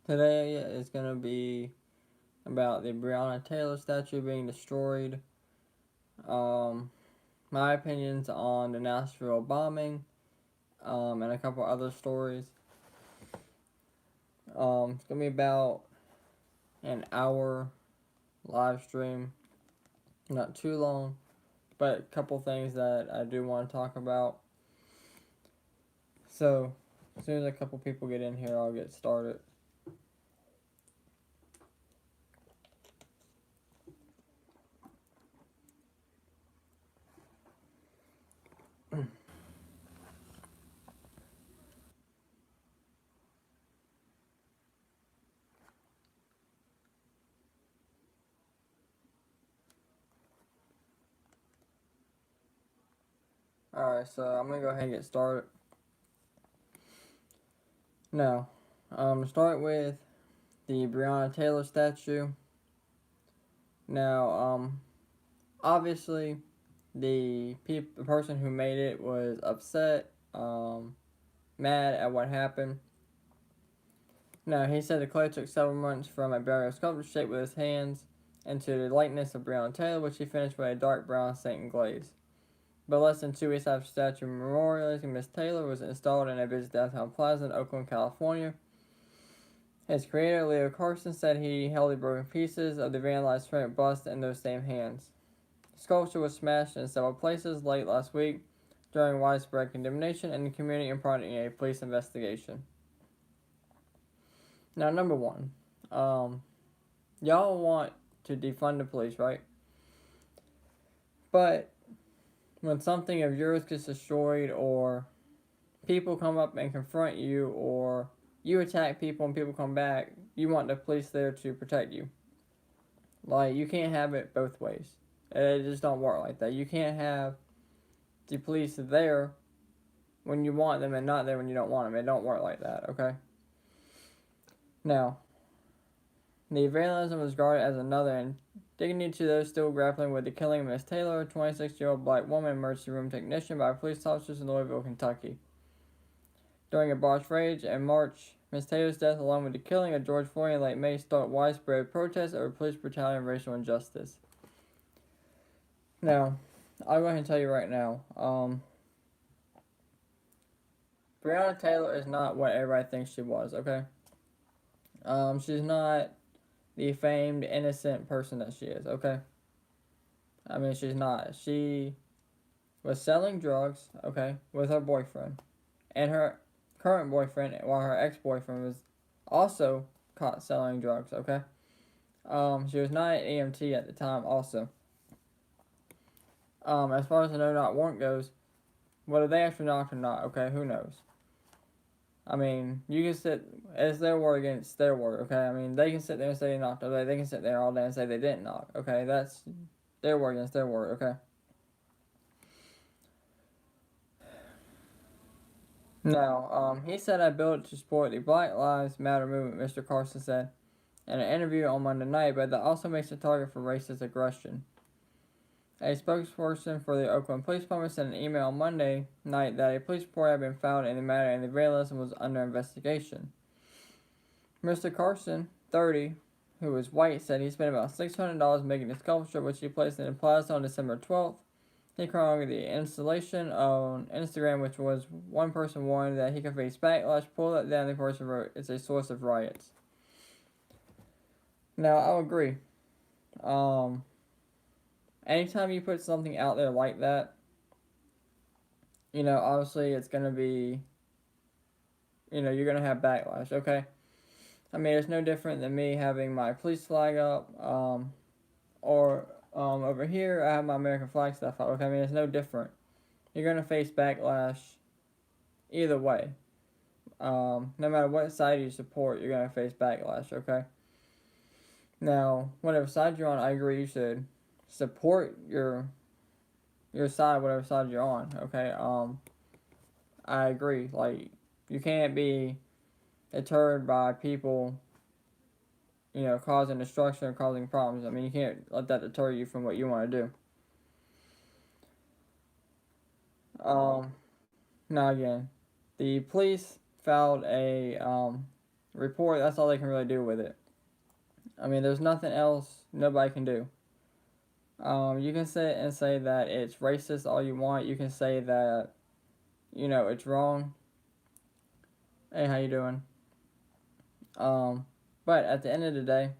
Today is going to be about the Breonna Taylor statue being destroyed, um, my opinions on the Nashville bombing, and a couple other stories. It's going to be about an hour live stream, not too long, but a couple things that I do want to talk about. So, as soon as a couple people get in here, I'll get started. Alright, so I'm going to go ahead and get started. Now, start with the Breonna Taylor statue. Now, obviously, the person who made it was upset, mad at what happened. Now, he said the clay took several months from a burial sculpture shaped with his hands into the likeness of Breonna Taylor, which he finished with a dark brown Satin glaze. But less than 2 weeks after the statue memorializing Miss Taylor was installed in a busy downtown plaza in Oakland, California, his creator, Leo Carson, said he held the broken pieces of the vandalized ceramic bust in those same hands. The sculpture was smashed in several places late last week during widespread condemnation in the community and prompting a police investigation. Now, number one, y'all want to defund the police, right? But when something of yours gets destroyed, or people come up and confront you, or you attack people and people come back, you want the police there to protect you. Like, you can't have it both ways. It just don't work like that. You can't have the police there when you want them and not there when you don't want them. It don't work like that, okay? Now, the vandalism was regarded as another indignity to those still grappling with the killing of Miss Taylor, a 26-year-old black woman emergency room technician, by police officers in Louisville, Kentucky. During a botched raid in March, Miss Taylor's death, along with the killing of George Floyd in late May, sparked widespread protests over police brutality and racial injustice. Now, I'll go ahead and tell you right now, Breonna Taylor is not what everybody thinks she was, okay? She's not the famed, innocent person that she is, okay? I mean, she's not. She was selling drugs, okay, with her boyfriend. And her current boyfriend, while her ex-boyfriend was also caught selling drugs, okay? She was not an EMT at the time also. As far as the no-knock warrant goes, whether they actually knocked or not, okay, who knows? I mean, you can sit, it's their word against their word, okay? I mean, they can sit there and say they knocked, okay? They can sit there all day and say they didn't knock, okay? That's their word against their word, okay? Now, he said I built it to support the Black Lives Matter movement, Mr. Carson said in an interview on Monday night, but that also makes it a target for racist aggression. A spokesperson for the Oakland Police Department sent an email on Monday night that a police report had been filed in the matter and the vandalism was under investigation. Mr. Carson, 30, who is white, said he spent about $600 making the sculpture, which he placed in the plaza on December 12th. He chronicled the installation on Instagram, which was one person warned that he could face backlash. Pull that down, the person wrote, "It's a source of riots." Now, I'll agree. Anytime you put something out there like that, obviously it's going to be, you're going to have backlash, okay? I mean, it's no different than me having my police flag up, or over here I have my American flag stuff up, okay? I mean, it's no different. You're going to face backlash either way. No matter what side you support, you're going to face backlash, okay? Now, whatever side you're on, I agree you should support your side, whatever side you're on, okay? I agree. Like, you can't be deterred by people, causing destruction or causing problems. I mean, you can't let that deter you from what you want to do. Now again, the police filed a report. That's all they can really do with it. I mean, there's nothing else nobody can do. You can sit and say that it's racist all you want. You can say that, it's wrong. Hey, how you doing? Um, but at the end of the day,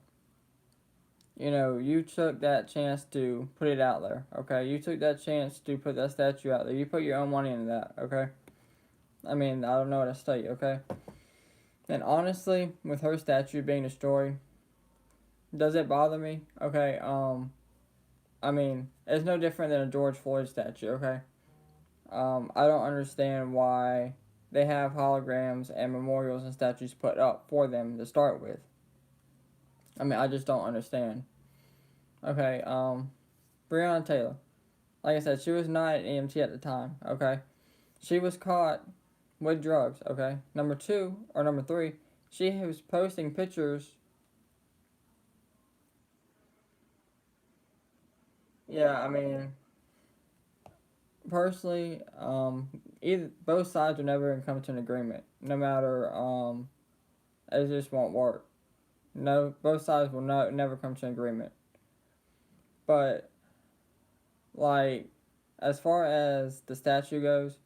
you took that chance to put it out there, okay? You took that chance to put that statue out there. You put your own money into that, okay? I mean, I don't know what to tell you, okay? And honestly, with her statue being destroyed, does it bother me? Okay, I mean, it's no different than a George Floyd statue, okay? I don't understand why they have holograms and memorials and statues put up for them to start with. I mean, I just don't understand. Okay, Breonna Taylor. Like I said, she was not an EMT at the time, okay? She was caught with drugs, okay? Number two, or number three, she was posting pictures. Yeah, I mean, personally, either both sides are never gonna come to an agreement. No matter, it just won't work. No, both sides will never come to an agreement. But like, as far as the statue goes,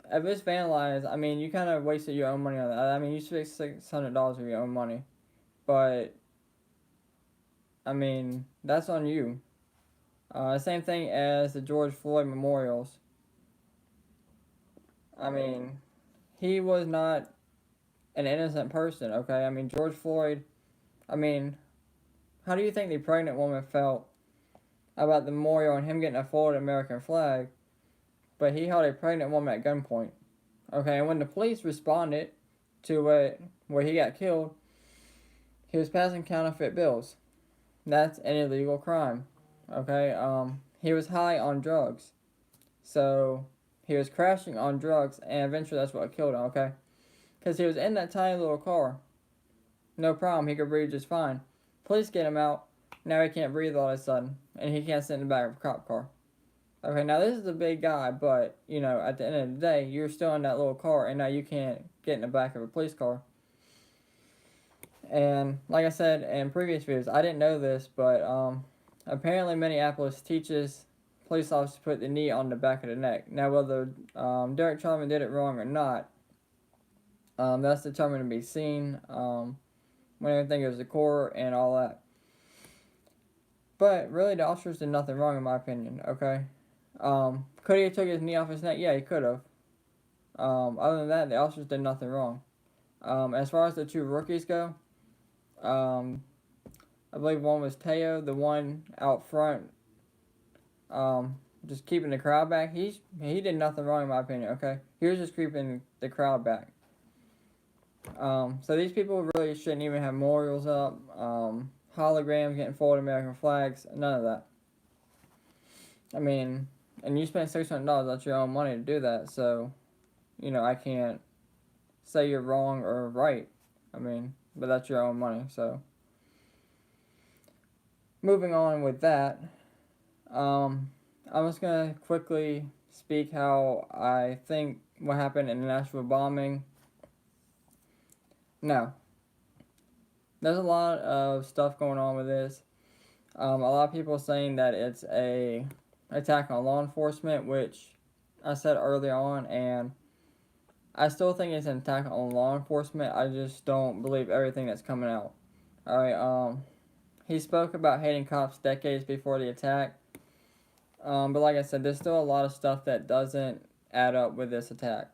if it's vandalized, I mean, you kind of wasted your own money on that. I mean, you spent $600 of your own money, but I mean, that's on you. Same thing as the George Floyd memorials. I mean, he was not an innocent person, okay? I mean, George Floyd, I mean, how do you think the pregnant woman felt about the memorial and him getting a folded American flag, but he held a pregnant woman at gunpoint? Okay, and when the police responded to it where he got killed, he was passing counterfeit bills. That's an illegal crime. Okay, he was high on drugs. So he was crashing on drugs, and eventually that's what killed him, okay? Because he was in that tiny little car. No problem, he could breathe just fine. Police get him out. Now he can't breathe all of a sudden, and he can't sit in the back of a cop car. Okay, now this is a big guy, but, at the end of the day, you're still in that little car, and now you can't get in the back of a police car. And like I said in previous videos, I didn't know this, but apparently Minneapolis teaches police officers to put the knee on the back of the neck. Now, whether Derek Chauvin did it wrong or not, that's determined to be seen when everything goes to court and all that. But really, the officers did nothing wrong, in my opinion. Okay, could he have took his knee off his neck? Yeah, he could have. Other than that, the officers did nothing wrong. As far as the two rookies go, I believe one was Teo, the one out front, just keeping the crowd back. He did nothing wrong, in my opinion. Okay, he was just keeping the crowd back. So these people really shouldn't even have memorials up, holograms, getting folded American flags, none of that. I mean, and you spent $600 out your own money to do that, so, I can't say you're wrong or right. I mean, but that's your own money, so. Moving on with that, I'm just going to quickly speak how I think what happened in the Nashville bombing. Now, there's a lot of stuff going on with this. A lot of people saying that it's a attack on law enforcement, which I said earlier on, and I still think it's an attack on law enforcement. I just don't believe everything that's coming out. Alright, he spoke about hating cops decades before the attack. But like I said, there's still a lot of stuff that doesn't add up with this attack.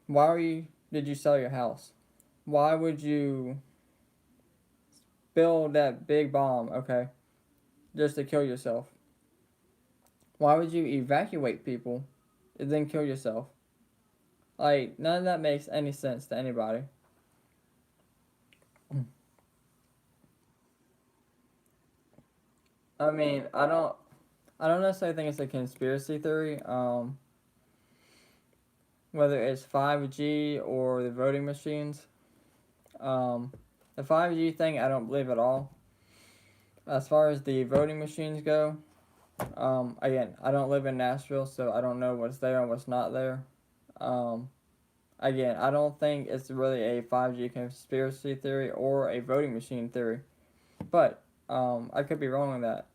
Did you sell your house? Why would you build that big bomb, okay, just to kill yourself? Why would you evacuate people and then kill yourself? Like, none of that makes any sense to anybody. I mean, I don't necessarily think it's a conspiracy theory. Whether it's 5G or the voting machines. The 5G thing, I don't believe at all. As far as the voting machines go, again, I don't live in Nashville, so I don't know what's there and what's not there. I again, I don't think it's really a 5G conspiracy theory or a voting machine theory. But I could be wrong on that.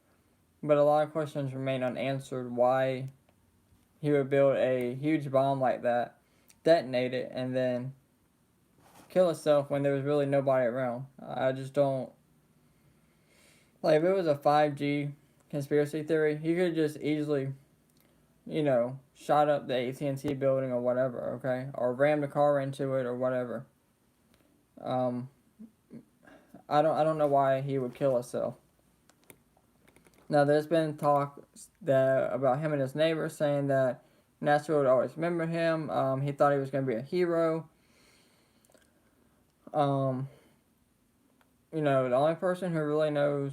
But a lot of questions remain unanswered. Why he would build a huge bomb like that, detonate it, and then kill himself when there was really nobody around. I just don't. Like, if it was a 5G conspiracy theory, he could just easily, shot up the AT&T building or whatever, okay? Or rammed a car into it or whatever. Um, I don't know why he would kill himself. Now, there's been talk about him and his neighbor saying that Nashville would always remember him. He thought he was going to be a hero. Um, the only person who really knows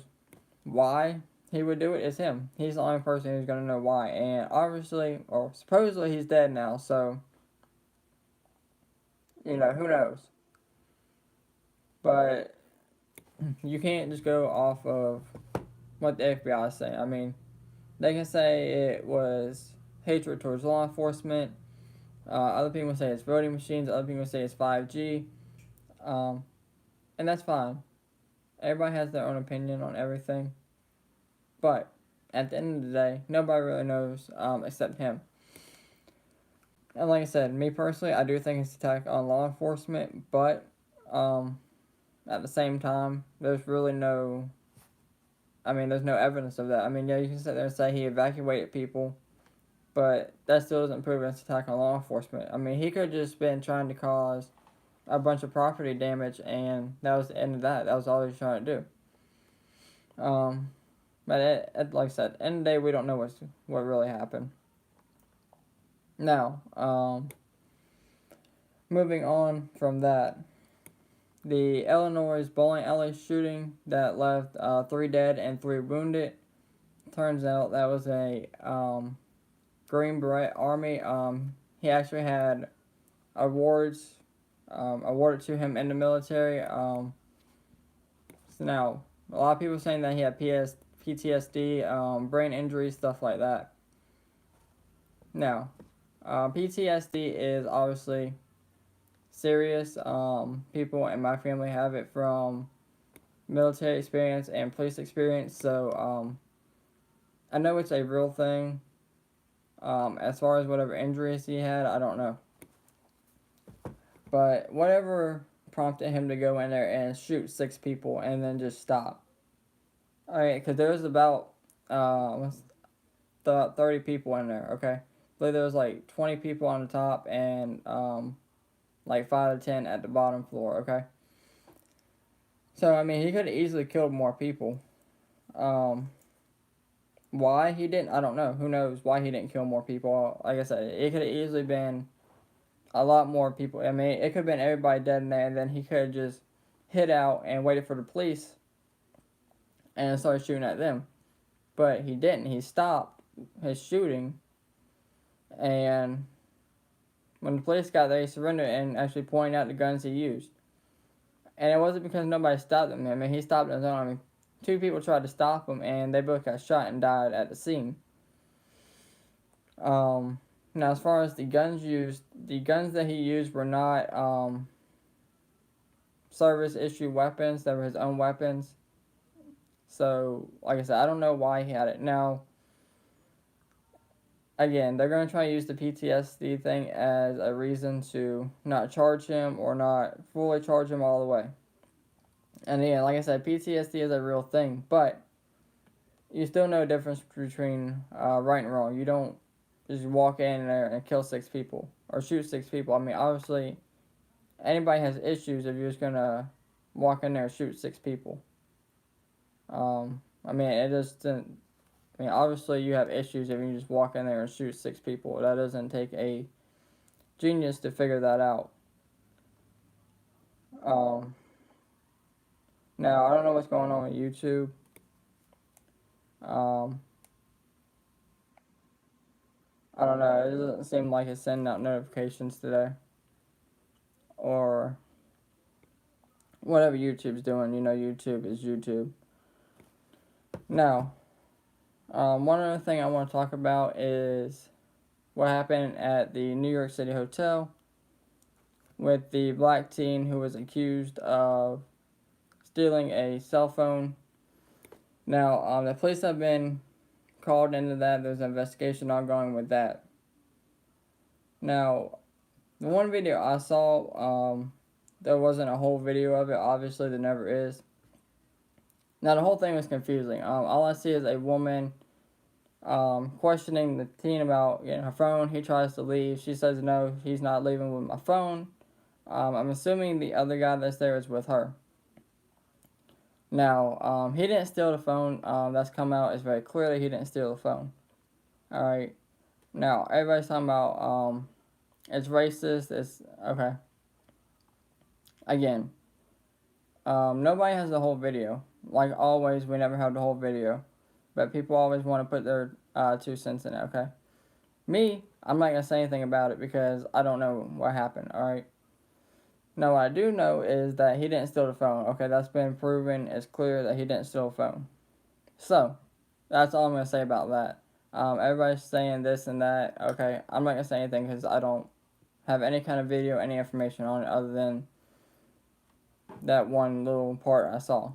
why he would do it is him. He's the only person who's going to know why. And obviously, or supposedly, he's dead now. So, who knows? But you can't just go off of what the FBI is saying. I mean, they can say it was hatred towards law enforcement. Other people say it's voting machines. Other people say it's 5G. And that's fine. Everybody has their own opinion on everything. But at the end of the day, nobody really knows except him. And like I said, me personally, I do think it's an attack on law enforcement. But at the same time, there's really no... there's no evidence of that. I mean, yeah, you can sit there and say he evacuated people, but that still doesn't prove it's an attack on law enforcement. I mean, he could have just been trying to cause a bunch of property damage, and that was the end of that. That was all he was trying to do. But like I said, at the end of the day, we don't know what really happened. Now, moving on from that, the Illinois bowling alley shooting that left 3 dead and 3 wounded. Turns out that was a Green Beret Army. He actually had awards awarded to him in the military. So now, a lot of people saying that he had PTSD, brain injuries, stuff like that. Now, PTSD is obviously serious. People in my family have it from military experience and police experience, so I know it's a real thing. As far as whatever injuries he had, I don't know. But whatever prompted him to go in there and shoot 6 people and then just stop. Alright, because there was about 30 people in there, okay? I believe there was like 20 people on the top and like 5 to 10 at the bottom floor, okay? So, he could have easily killed more people. Why he didn't, I don't know. Who knows why he didn't kill more people? Like I said, it could have easily been a lot more people. It could have been everybody dead in there, and then he could have just hid out and waited for the police and started shooting at them. But he didn't. He stopped his shooting, and when the police got there, he surrendered and actually pointed out the guns he used. And it wasn't because nobody stopped him. He stopped his own. 2 people tried to stop him, and they both got shot and died at the scene. Now, as far as the guns used, the guns that he used were not service-issue weapons. They were his own weapons. So, like I said, I don't know why he had it. Now, again, they're going to try to use the PTSD thing as a reason to not charge him or not fully charge him all the way. And again, like I said, PTSD is a real thing, but you still know the difference between right and wrong. You don't just walk in there and kill 6 people or shoot 6 people. Obviously, anybody has issues if you're just going to walk in there and shoot 6 people. It just didn't. Obviously, you have issues if you just walk in there and shoot 6 people. That doesn't take a genius to figure that out. Now, I don't know what's going on with YouTube. I don't know. It doesn't seem like it's sending out notifications today. Or whatever YouTube's doing. YouTube is YouTube. Now, one other thing I want to talk about is what happened at the New York City Hotel. with the black teen who was accused of stealing a cell phone. Now, the police have been called into that. There's an investigation ongoing with that. Now, the one video I saw, there wasn't a whole video of it. Obviously, there never is. Now, the whole thing was confusing. All I see is a woman questioning the teen about getting her phone. He tries to leave. She says no, he's not leaving with my phone. I'm assuming the other guy that's there is with her. Now, he didn't steal the phone. That's come out. It's very clear that he didn't steal the phone. Alright. Now, everybody's talking about it's racist. It's okay. Again, nobody has the whole video. Like always, we never have the whole video. But people always want to put their 2 cents in it, okay? Me, I'm not going to say anything about it because I don't know what happened, alright? Now, what I do know is that he didn't steal the phone. Okay, that's been proven. It's clear that he didn't steal the phone. So, that's all I'm going to say about that. Everybody's saying this and that. Okay, I'm not going to say anything because I don't have any kind of video, any information on it other than that one little part I saw.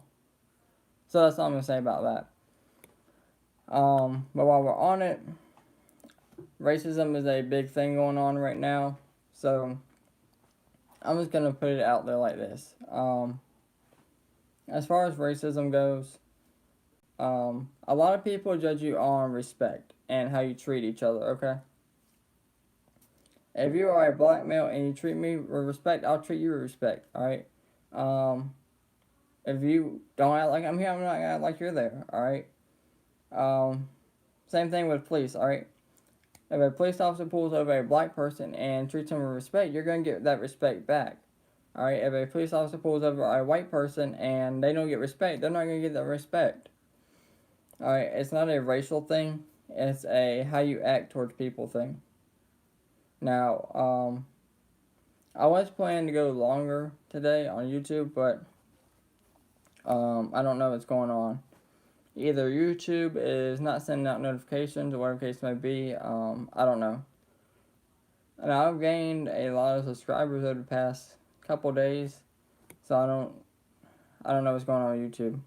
So, that's all I'm going to say about that. But while we're on it, racism is a big thing going on right now. So, I'm just going to put it out there like this. As far as racism goes, a lot of people judge you on respect and how you treat each other, okay? If you are a black male and you treat me with respect, I'll treat you with respect, alright? If you don't act like I'm here, I'm not going to act like you're there, alright? Same thing with police, alright? If a police officer pulls over a black person and treats him with respect, you're going to get that respect back. Alright, if a police officer pulls over a white person and they don't get respect, they're not going to get that respect. Alright, it's not a racial thing. It's a how you act towards people thing. Now, I was planning to go longer today on YouTube, but I don't know what's going on. Either YouTube is not sending out notifications or whatever the case may be. I don't know. And I've gained a lot of subscribers over the past couple days, so I don't know what's going on with YouTube.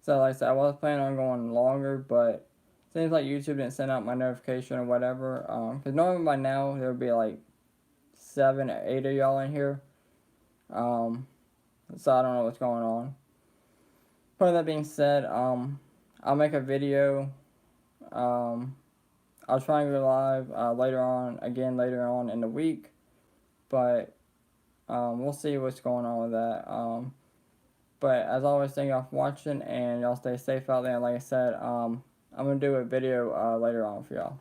So like I said, I was planning on going longer, but it seems like YouTube didn't send out my notification or whatever. Because normally by now there would be like 7 or 8 of y'all in here. So I don't know what's going on. But that being said, I'll make a video. I'll try and go live later on in the week. But we'll see what's going on with that. But as always, thank y'all for watching, and y'all stay safe out there. And like I said, I'm going to do a video later on for y'all.